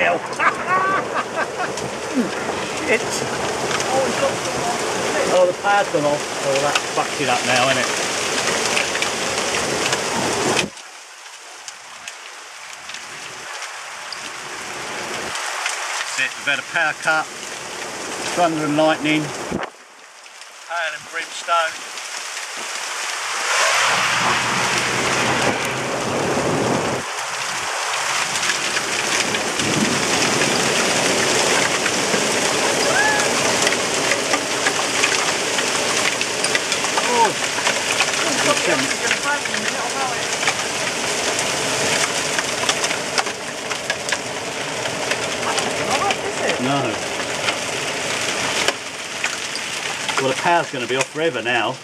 hell! Shit! Oh, the power's gone off. Oh, that's fucked it up now, isn't it? That's it, we've had a power cut, thunder and lightning, hail and brimstone. No. Well, the power's going to be off forever now.